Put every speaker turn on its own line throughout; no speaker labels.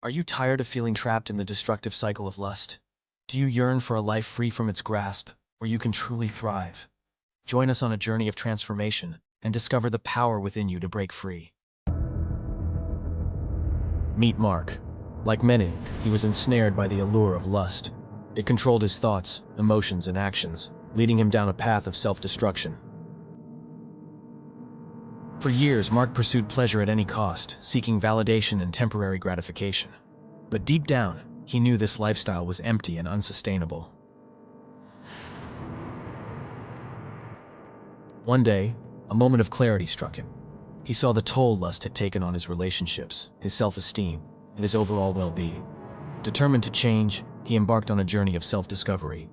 Are you tired of feeling trapped in the destructive cycle of lust? Do you yearn for a life free from its grasp, where you can truly thrive? Join us on a journey of transformation and discover the power within you to break free. Meet Mark. Like many, he was ensnared by the allure of lust. It controlled his thoughts, emotions, and actions, leading him down a path of self-destruction. For years, Mark pursued pleasure at any cost, seeking validation and temporary gratification. But deep down, he knew this lifestyle was empty and unsustainable. One day, a moment of clarity struck him. He saw the toll lust had taken on his relationships, his self-esteem, and his overall well-being. Determined to change, he embarked on a journey of self-discovery.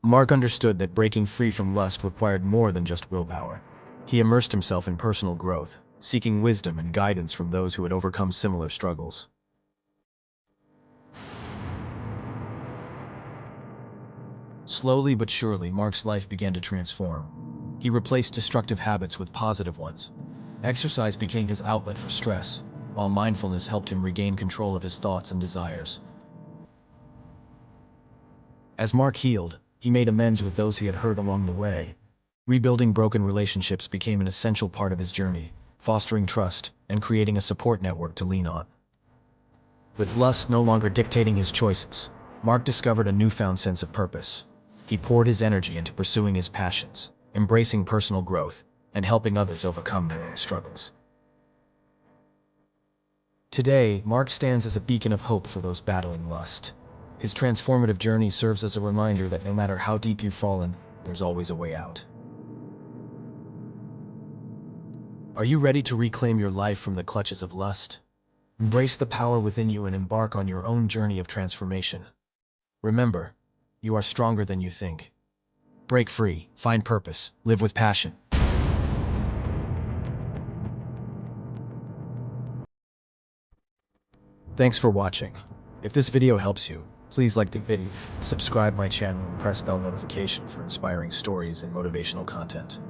Mark understood that breaking free from lust required more than just willpower. He immersed himself in personal growth, seeking wisdom and guidance from those who had overcome similar struggles. Slowly but surely, Mark's life began to transform. He replaced destructive habits with positive ones. Exercise became his outlet for stress, while mindfulness helped him regain control of his thoughts and desires. As Mark healed, he made amends with those he had hurt along the way. Rebuilding broken relationships became an essential part of his journey, fostering trust and creating a support network to lean on. With lust no longer dictating his choices, Mark discovered a newfound sense of purpose. He poured his energy into pursuing his passions, embracing personal growth, and helping others overcome their own struggles. Today, Mark stands as a beacon of hope for those battling lust. His transformative journey serves as a reminder that no matter how deep you've fallen, there's always a way out. Are you ready to reclaim your life from the clutches of lust? Embrace the power within you and embark on your own journey of transformation. Remember, you are stronger than you think. Break free, find purpose, live with passion. Thanks for watching. If this video helps you, please like the video, subscribe my channel, and press bell notification for inspiring stories and motivational content.